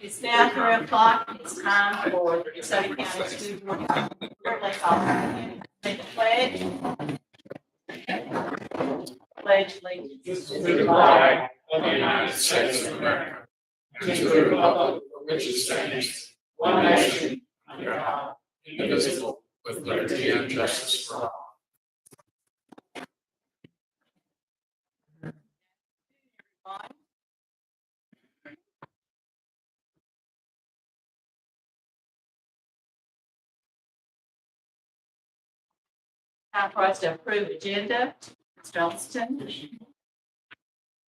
It's now 3 o'clock. It's time for the DeSoto County School Board. Let's all say the pledge. Pledge allegiance to the flag of the United States of America, and to the republic for which it stands, one nation, under God, indivisible, with liberty and justice for all. Time for us to approve agenda. Mr. Johnston, do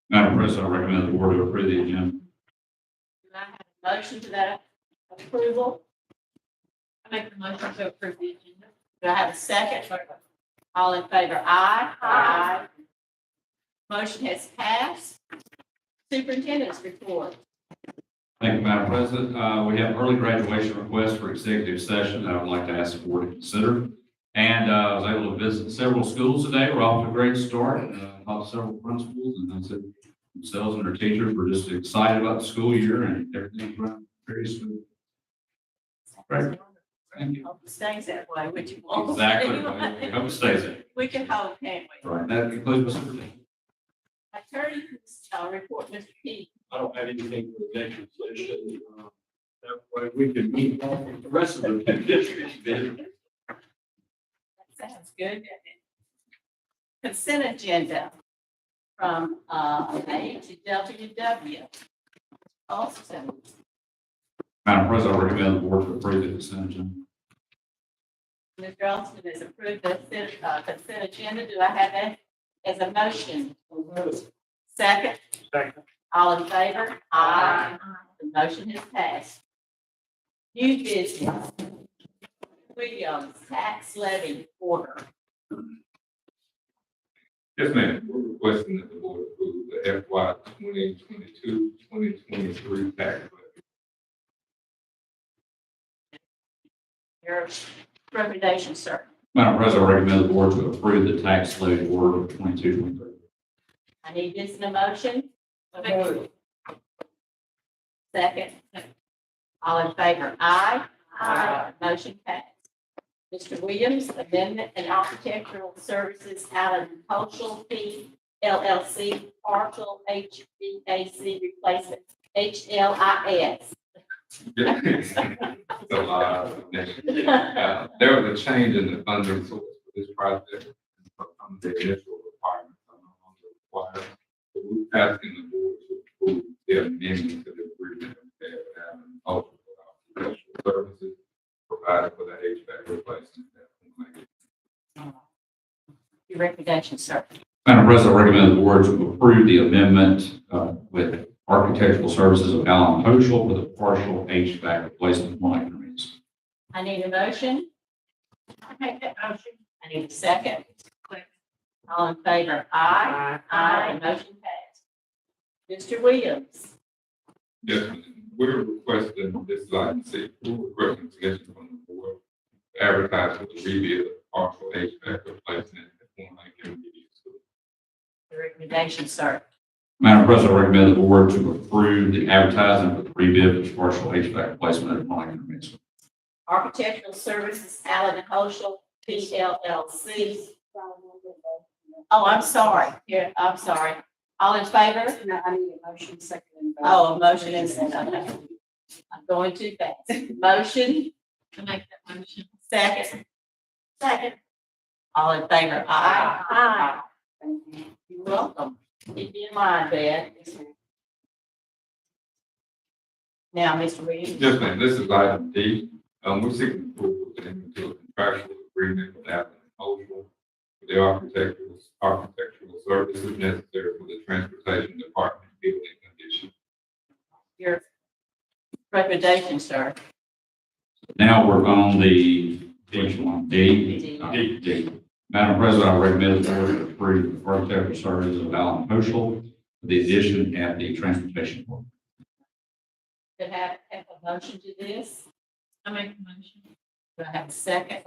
Madam President, I recommend the board to approve the agenda. I have a motion to that approval? I make the motion to approve the agenda. Do I have a second? All in favor, aye. Aye. Motion has passed. Superintendent's report. Thank you, Madam President. We have early graduation requests for executive session that I would like to ask the board to consider. And I was able to visit several schools today. We're off to a great start. Talked to several principals, and they said themselves and their teachers were just excited about the school year and everything's running very smooth. Great. Thank you. Hope it stays that way, which you won't. Exactly. I hope it stays there. We can hope, can't we? Right. That concludes my superintendent. Attorney, report, Mr. Key. I don't have anything for the executive session. That way we can meet on with the rest of the districts. That sounds good. Consent agenda from A to WW. Also, Madam President, I recommend the board to approve the consent agenda. Mr. Alston has approved the consent agenda. Do I have that as a motion? Second? Second. All in favor? Aye. The motion has passed. New business. Williams tax levy order. Yes, ma'am. We're requesting that the board approve the FY 2022-2023 tax levy. Your recommendation, sir. Madam President, I recommend the board to approve the tax levy order of 22-23. I need this in a motion. Second. All in favor? Aye. Aye. Motion passed. Mr. Williams, amendment and architectural services, Allen Cultural P LLC, partial HVAC replacement, HLIS. It's a lot of things. There was a change in the funding source for this project. Some of the initial requirements are no longer required. So we're asking the board to approve the amendment to the agreement that Allen Cultural Services provided for the HVAC replacement. Your recommendation, sir. Madam President, I recommend the board to approve the amendment with architectural services of Allen Moschel for the partial HVAC replacement for Lincoln Reeds. I need a motion. I make that motion. I need a second. All in favor? Aye. Aye. Motion passed. Mr. Williams. Yes, ma'am. We're requesting this item C, we're requesting suggestion from the board to advertise for the rebid of partial HVAC replacement at Lincoln Reeds School. Your recommendation, sir. Madam President, I recommend the board to approve the advertising for the rebid for partial HVAC replacement at Lincoln Reeds. Architectural Services, Allen and Cultural, PLLC. Oh, I'm sorry. Here, I'm sorry. All in favor? No, I need a motion, second. And vote. Oh, a motion is, okay. I'm going too fast. Motion? To make that motion. Second? Second. All in favor? Aye. Aye. Thank you. You're welcome. Keep me in mind, Ben. Now, Mr. Williams. Yes, ma'am, this is item D. We're seeking approval to enter into a contractual agreement with Allen Cultural for the architectural services necessary for the transportation department building addition. Your recommendation, sir. Now we're on the D. Madam President, I recommend the board to approve the architectural services of Allen Moschel for the addition at the transportation board. Could have a motion to this? I make the motion. Do I have a second?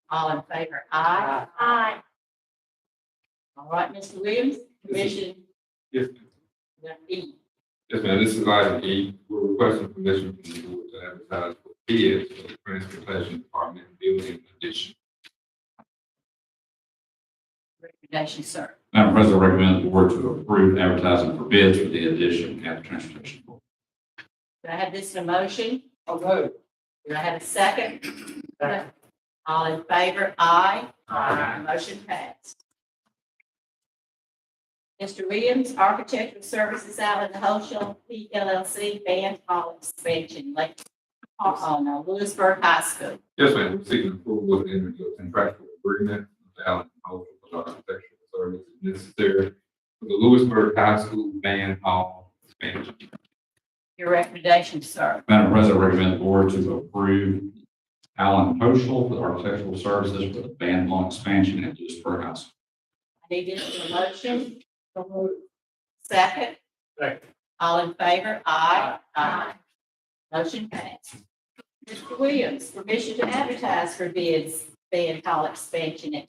All in favor? Aye. Aye. All right, Mr. Williams, commission. Yes, ma'am. E. Yes, ma'am, this is item E. We're requesting permission from the board to advertise for bids for the transportation department building addition. Recommendation, sir. Madam President, I recommend the board to approve advertising for bids for the addition at the transportation board. Do I have this in a motion? Do I have a second? All in favor? Aye. Aye. Motion passed. Mr. Williams, Architectural Services Allen Holsham, PLLC, Band Hall Expansion, Lewisburg High School. Yes, ma'am, we're seeking approval to enter into a contractual agreement with Allen Holsham for architectural services necessary for the Lewisburg High School Band Hall expansion. Your recommendation, sir. Madam President, I recommend the board to approve Allen Oshel for architectural services for the band hall expansion at Lewisburg High School. I need this in a motion. Second? Second. All in favor? Aye. Aye. Motion passed. Mr. Williams, permission to advertise for bids, band hall expansion at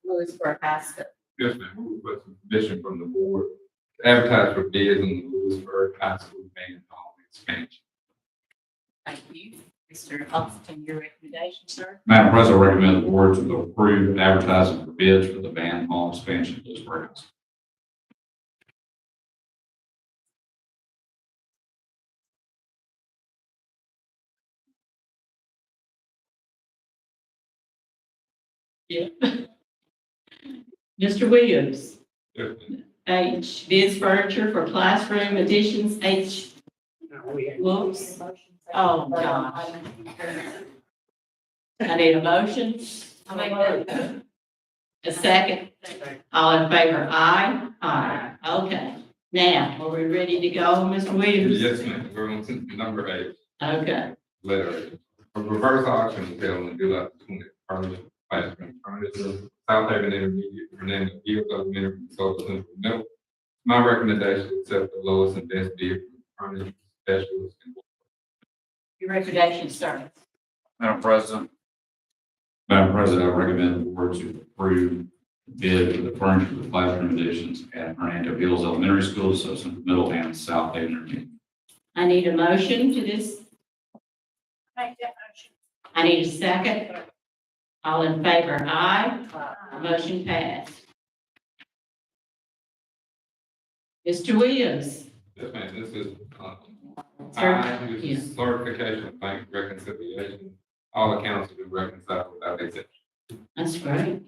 Lewisburg High School. Yes, ma'am, we're requesting permission from the board to advertise for bids on the Lewisburg High School Band Hall expansion. Thank you. Mr. Austin, your recommendation, sir? Madam President, I recommend the board to approve advertising for bids for the band hall expansion at Lewisburg High School. Yeah. Mr. Williams, Yes, ma'am. H, bids furniture for classroom additions, H, whoops. Oh, gosh. I need a motion. I make that. A second. All in favor, aye? Aye. Okay. Now, are we ready to go, Mr. Williams? Yes, ma'am, we're on to number 8. Okay. Letter A. A reverse auction was held on July 21st, classroom furniture, South Haven Intermediate, Fernando Field Elementary, DeSoto Central Middle. My recommendation is accept the lowest and best bid from furniture specialist. Your recommendation, sir. Madam President, I recommend the board to approve the bid for the furniture for the classroom additions at Fernando Hills Elementary School, so Central Middle and South Haven Intermediate. I need a motion to this. Make that motion. I need a second. All in favor, aye. Motion passed. Mr. Williams. Yes, ma'am, this is, Sir? this Yeah. is certification of bank reconciliation. All accounts have been reconciled without exception. That's great.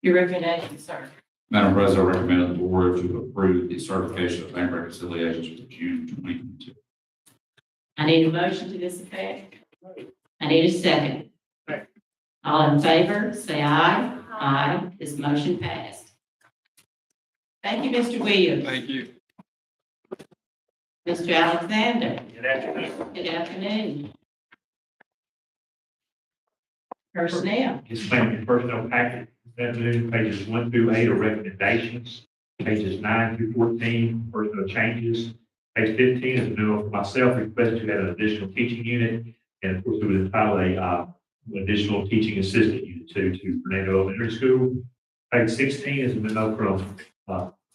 Your recommendation, sir. Madam President, I recommend the board to approve the certification of bank reconciliations for June 2022. I need a motion to this effect. I need a second. All in favor, say aye. Aye. This motion passed. Thank you, Mr. Williams. Thank you. Mr. Alexander. Good afternoon. Good afternoon. Personnel. This planning personnel packet, this afternoon, pages 1 through 8 are recommendations. Pages 9 through 14, personnel changes. Page 15 is a memo for myself, request to add an additional teaching unit. And of course, it would entitle an additional teaching assistant unit to Fernando Elementary School. Page 16 is a memo from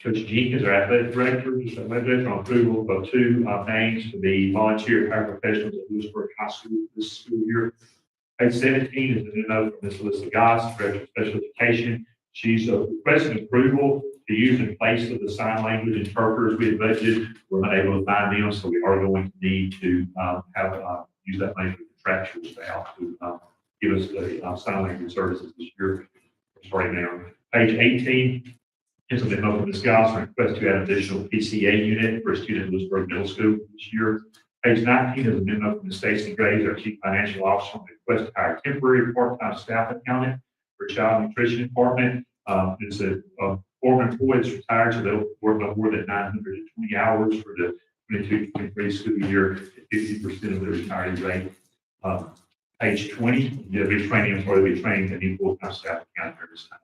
Coach Jenkins, our athletic director, just on approval of 2 names to be volunteer paraprofessionals at Lewisburg High School this school year. Page 17 is a memo from Ms. Alyssa Goss, Director of Special Education. She's requesting approval to use in place of the sign language interpreters we had budgeted. We're not able to find them, so we are going to need to use that language contractual staff to give us the sign language services this year. Starting now. Page 18 is a memo from Ms. Goss, request to add an additional PCA unit for a student at Lewisburg Middle School this year. Page 19 is a memo from Stacey Graves, our Chief Financial Officer, on the request to hire temporary part-time staff accountant for child nutrition department. It's a former employee that's retired, so they'll work no more than 920 hours for the 22-23 school year at 50% of the retiree rate. Page 20, you'll be training a new full-time staff accountant during this time.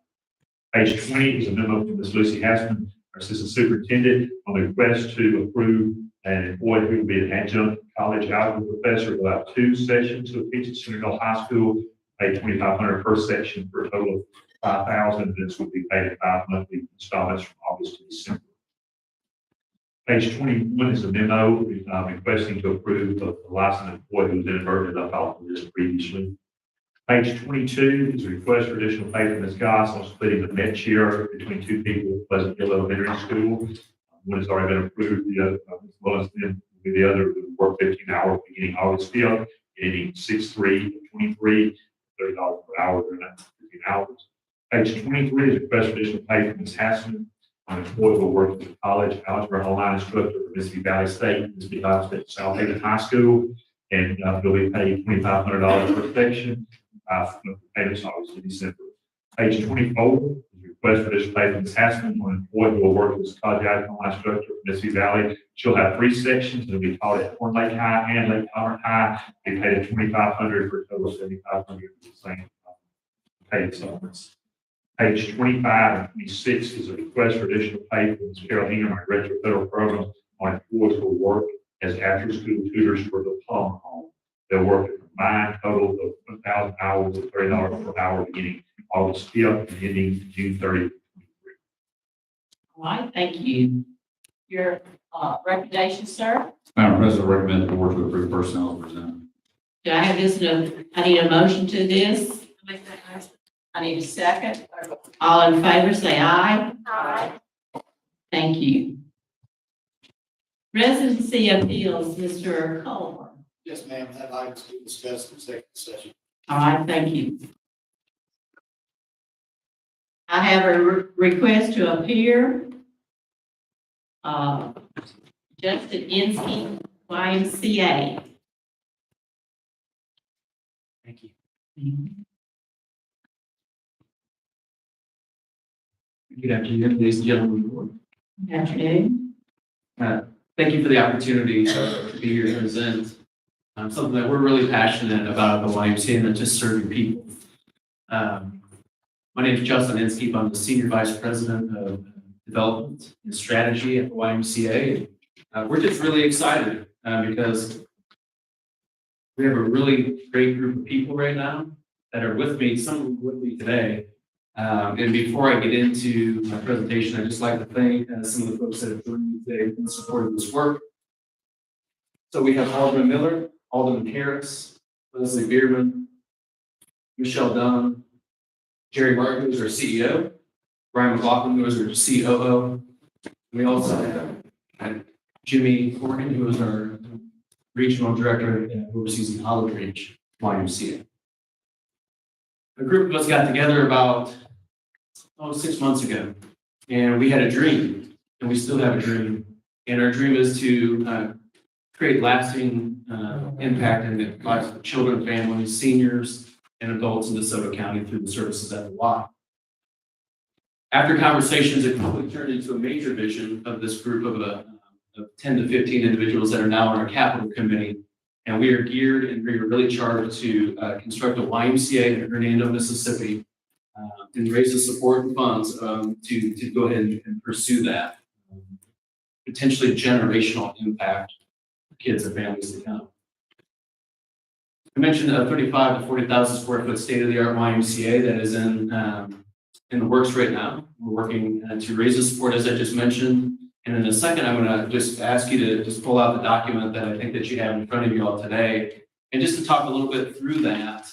Page 20 is a memo from Ms. Lucy Hassman, our Assistant Superintendent, on the request to approve an employee who will be an adjunct college algebra professor will have 2 sessions of teaching at Centerville High School, pay $2,500 per section for a total of $5,000. This will be paid in 5 monthly installments from August to December. Page 21 is a memo requesting to approve of the licensed employee who was inadvertently left off the list previously. Page 22 is a request for additional pay from Ms. Goss on splitting the med share between two people at Pleasant Hill Elementary School. One has already been approved, the other, as well as the other, will work 15 hours beginning August 5th, ending 6/3/23, $30 per hour during that 15 hours. Page 23 is a request for additional pay from Ms. Hassman on employee who works at the college, algebra online instructor for Mississippi Valley State, Mississippi Valley State South Haven High School, and they'll be paid $2,500 per section. Payments obviously December. Page 24 is a request for additional pay from Ms. Hassman on employee who will work as a college algebra online instructor for Mississippi Valley. She'll have 3 sections. It'll be taught at Horn Lake High and Lake Conroe High. Be paid at $2,500 for a total of $7,500 for the same paid installments. Page 25 and 26 is a request for additional pay from Ms. Carol Ingham, our Director of Federal Programs, on employees who will work as after-school tutors for the Plum Home. They'll work a combined total of 1,000 hours at $30 per hour beginning August 5th and ending June 30th. All right, thank you. Your recommendation, sir? Madam President, I recommend the board to approve personnel as presented. Do I have this, I need a motion to this? I need a second. All in favor, say aye. Aye. Thank you. Residency appeals, Mr. Culver. Yes, ma'am, that item is being discussed in executive session. All right, thank you. I have a request to appear. Justin Inskeep, YMCA. Thank you. Good afternoon, ladies and gentlemen of the board. Good afternoon. Thank you for the opportunity to be here to present something that we're really passionate about at the YMCA, and that's just serving people. My name is Justin Inskeep. I'm the Senior Vice President of Development and Strategy at the YMCA. We're just really excited because we have a really great group of people right now that are with me, some of them with me today. And before I get into my presentation, I'd just like to thank some of the folks that have joined me today in support of this work. So we have Alderman Miller, Alderman Harris, Leslie Bierman, Michelle Dunn, Jerry Martin, who's our CEO, Brian McLaughlin, who is our COO. We also have Jimmy Morgan, who is our Regional Director who oversees the Olive Ridge YMCA. A group of us got together about 6 months ago, and we had a dream, and we still have a dream. And our dream is to create lasting impact in the lives of children, families, seniors, and adults in DeSoto County through the services at the Y. After conversations, it quickly turned into a major vision of this group of 10 to 15 individuals that are now on our capital committee. And we are geared and we are really charged to construct a YMCA in Hernando, Mississippi, and raise the support and funds to go ahead and pursue that potentially generational impact for kids and families to come. I mentioned a 35 to 40,000 square foot state-of-the-art YMCA that is in the works right now. We're working to raise the support, as I just mentioned. And in a second, I'm going to just ask you to just pull out the document that I think that you have in front of you all today, and just to talk a little bit through that,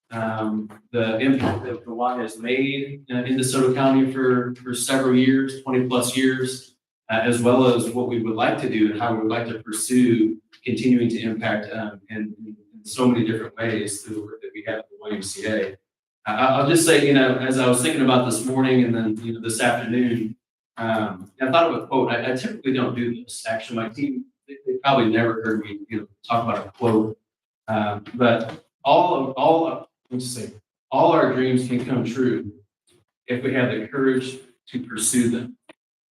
the impact that the Y has made in DeSoto County for several years, 20 plus years, as well as what we would like to do and how we would like to pursue continuing to impact in so many different ways through the work that we have at the YMCA. I'll just say, as I was thinking about this morning and then, this afternoon, I thought of a quote. I typically don't do this. Actually, my team, they probably never heard me, talk about a quote. But all our dreams can come true if we have the courage to pursue them.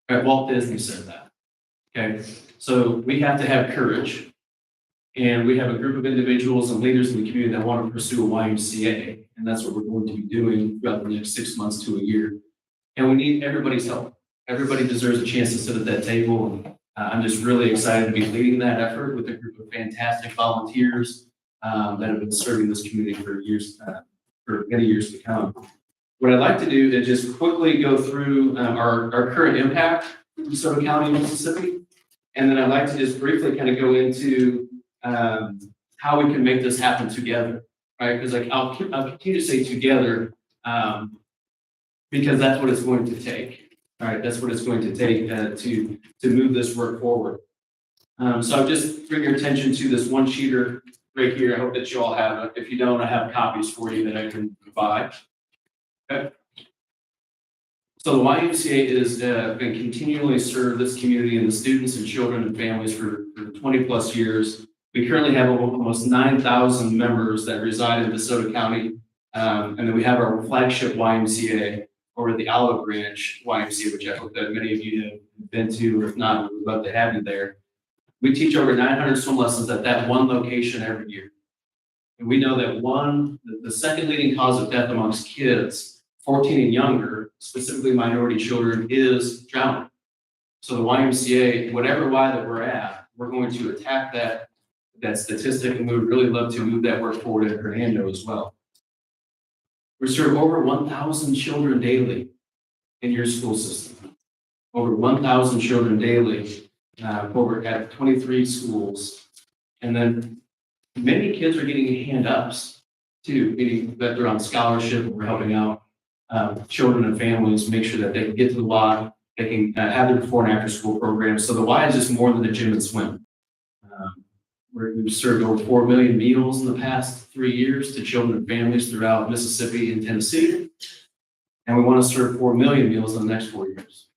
Right? Walt Disney said that. Okay, so we have to have courage, and we have a group of individuals and leaders in the community that want to pursue a YMCA, and that's what we're going to be doing throughout the next 6 months to a year. And we need everybody's help. Everybody deserves a chance to sit at that table. And I'm just really excited to be leading that effort with a group of fantastic volunteers that have been serving this community for years, for many years to come. What I'd like to do is just quickly go through our current impact in DeSoto County, Mississippi, And then I'd like to just briefly kind of go into how we can make this happen together, right? Because I'll continue to say together because that's what it's going to take. All right, that's what it's going to take to move this work forward. So I'll just bring your attention to this one sheeter right here. I hope that you all have it. If you don't, I have copies for you that I can provide. Okay. So the YMCA has been continually serve this community and the students and children and families for 20 plus years. We currently have almost 9,000 members that reside in DeSoto County. And then we have our flagship YMCA or the Olive Branch YMCA, which I hope that many of you have been to, or if not, we'd love to have you there. We teach over 900 swim lessons at that one location every year. And we know that the second leading cause of death amongst kids 14 and younger, specifically minority children, is drowning. So the YMCA, whatever Y that we're at, we're going to attack that statistic, and we would really love to move that work forward at Hernando as well. We serve over 1,000 children daily in your school system. Over 1,000 children daily over at 23 schools. And then many kids are getting hand-ups too, meaning that they're on scholarship and we're helping out children and families make sure that they can get to the Y, they can have their before and after school programs. So the Y is just more than a gym and swim. We've served over 4 million meals in the past 3 years to children and families throughout Mississippi and Tennessee. And we want to serve 4 million meals in the next 4 years.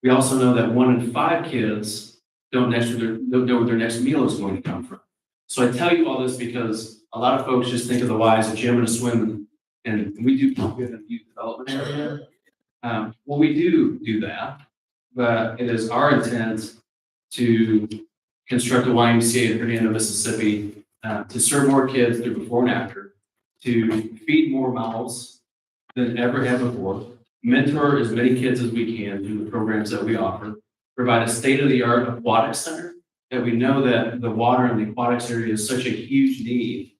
We also know that 1 in 5 kids don't know where their next meal is going to come from. So I tell you all this because a lot of folks just think of the Y as a gym and a swim, and we do good in the youth development area. Well, we do that, but it is our intent to construct a YMCA in Hernando, Mississippi, to serve more kids through before and after, to feed more mouths than ever have before, mentor as many kids as we can through the programs that we offer, provide a state-of-the-art aquatic center, that we know that the water in the aquatics area is such a huge need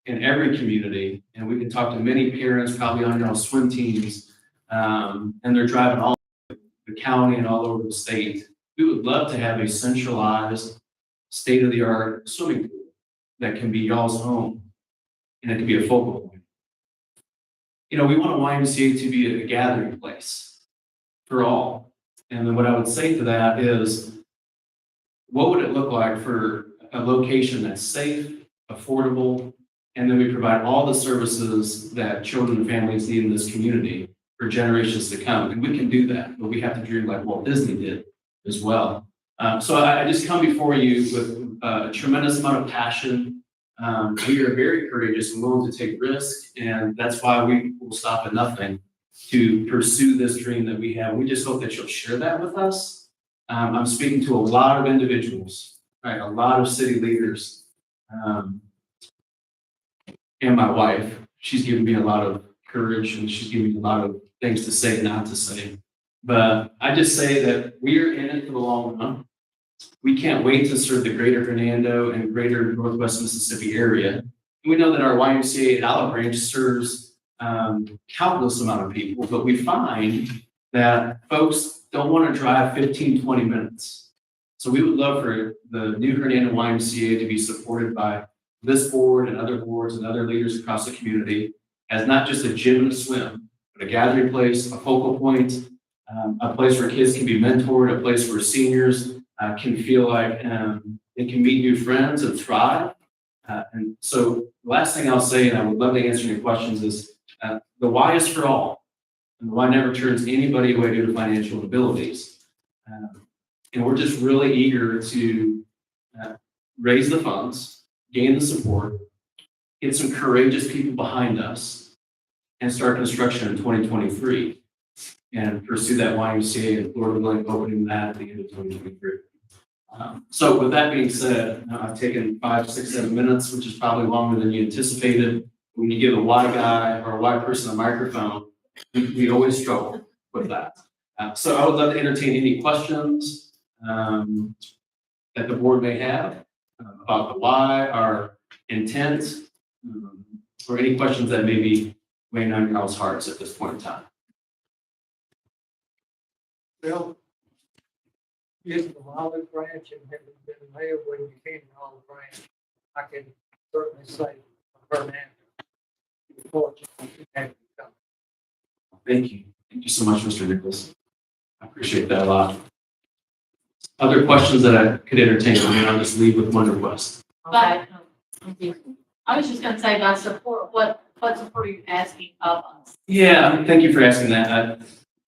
in every community. And we can talk to many parents probably on your swim teams, and they're driving all over the county and all over the state. We would love to have a centralized state-of-the-art swimming pool that can be y'all's home, and it can be a focal point. You know, we want a YMCA to be a gathering place for all. And then what I would say to that is, what would it look like for a location that's safe, affordable, and then we provide all the services that children and families need in this community for generations to come? And we can do that, but we have to dream like Walt Disney did as well. So I just come before you with a tremendous amount of passion. We are very courageous and willing to take risks, and that's why we will stop at nothing to pursue this dream that we have. We just hope that you'll share that with us. I'm speaking to a lot of individuals, right? A lot of city leaders, and my wife. She's given me a lot of courage, and she's given me a lot of things to say, not to say. But I just say that we are in it for the long run. We can't wait to serve the greater Hernando and greater Northwest Mississippi area. And we know that our YMCA at Olive Branch serves countless amount of people, but we find that folks don't want to drive 15, 20 minutes. So we would love for the new Hernando YMCA to be supported by this board and other boards and other leaders across the community as not just a gym and a swim, but a gathering place, a focal point, a place where kids can be mentored, a place where seniors can feel like they can meet new friends and thrive. And so the last thing I'll say, and I would love to answer your questions, is the Y is for all. And the Y never turns anybody away due to financial abilities. And we're just really eager to raise the funds, gain the support, get some courageous people behind us, and start construction in 2023. And pursue that YMCA, and Lord willing, opening that at the end of 2023. So with that being said, I've taken 5, 6, 7 minutes, which is probably longer than you anticipated. When you give a Y guy or a Y person a microphone, we always struggle with that. So I would love to entertain any questions that the board may have about the Y, our intent, or any questions that may be weighing on your all's hearts at this point in time. Bill? is from Olive Branch and having been there when you came to Olive Branch, I can certainly say for Fernando. you're fortunate to have you come. Thank you. Thank you so much, Mr. Nicholas. I appreciate that a lot. Other questions that I could entertain, I mean, I'll just leave with one request. But, I was just gonna say, by support, what support are you asking of us? Yeah, thank you for asking that.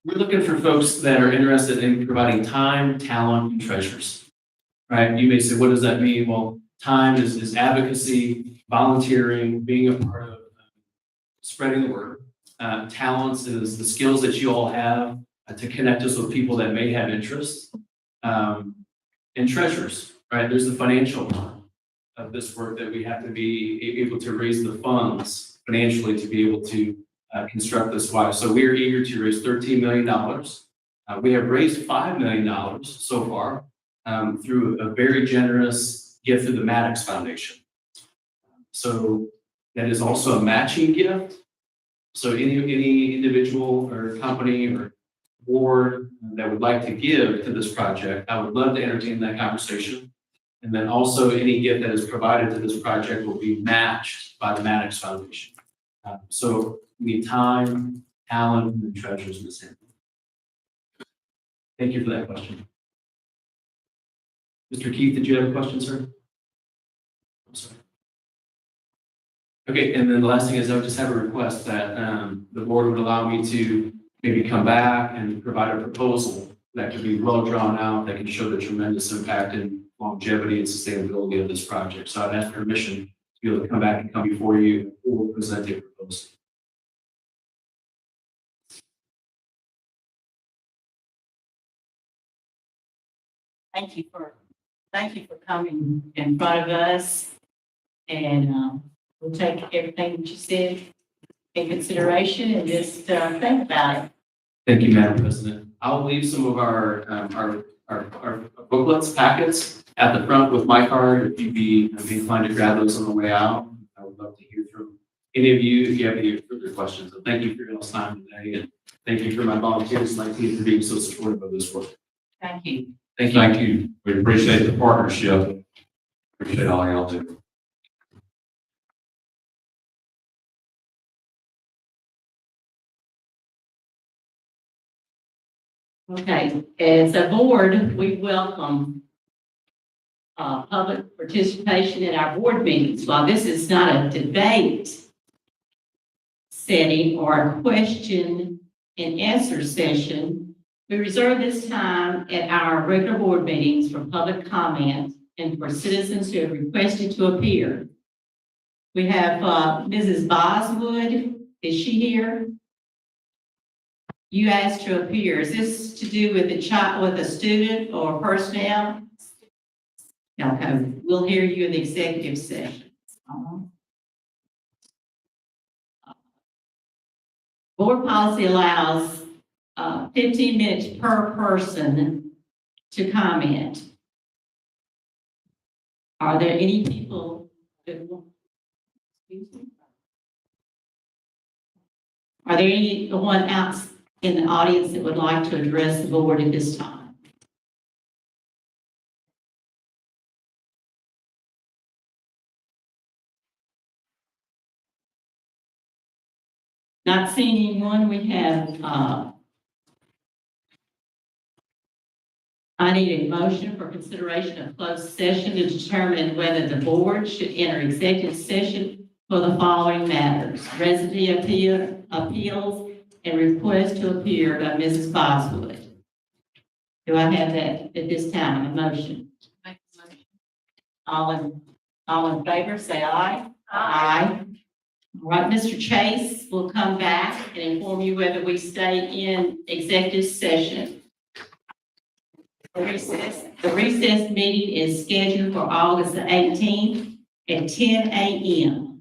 We're looking for folks that are interested in providing time, talent, and treasures. Right? You may say, what does that mean? Well, time is advocacy, volunteering, being a part of spreading the word. Talents is the skills that you all have to connect us with people that may have interest. And treasures, right? There's the financial part of this work that we have to be able to raise the funds financially to be able to construct this Y. So we are eager to raise $13 million. We have raised $5 million so far through a very generous gift through the Maddox Foundation. So that is also a matching gift. So any individual or company or board that would like to give to this project, I would love to entertain that conversation. And then also any gift that is provided to this project will be matched by the Maddox Foundation. So we need time, talent, and treasures in this area. Thank you for that question. Mr. Keith, did you have a question, sir? I'm sorry. Okay, and then the last thing is I would just have a request that the board would allow me to maybe come back and provide a proposal that could be well drawn out, that can show the tremendous impact and longevity and sustainability of this project. So I'd ask permission to be able to come back and come before you or present a proposal. Thank you for coming in front of us. And, we'll take everything that you said in consideration and just, think about it. Thank you, Madam President. I'll leave some of our booklets, packets at the front with my card. If you'd be inclined to grab those on the way out, I would love to hear from any of you if you have any further questions. So thank you for your time today, and thank you for my volunteers and my team for being so supportive of this work. Thank you. Thank you. Thank you. We appreciate the partnership. Appreciate all y'all do. Okay, as a board, we welcome public participation in our board meetings. While this is not a debate setting or a question and answer session, we reserve this time at our regular board meetings for public comment and for citizens who have requested to appear. We have Mrs. Boswood. Is she here? You asked to appear. Is this to do with a child, with a student or personnel? Okay, we'll hear you in the executive session. Board policy allows 15 minutes per person to comment. Are there any people that will, excuse me? Are there anyone else in the audience that would like to address the board at this time? Not seeing anyone, we have, I need a motion for consideration of closed session to determine whether the board should enter executive session for the following matters: resident appeals and request to appear by Mrs. Boswood. Do I have that at this time, a motion? Make the motion. All in favor, say aye. Aye. All right, Mr. Chase will come back and inform you whether we stay in executive session. The recess meeting is scheduled for August the 18th at 10 a.m.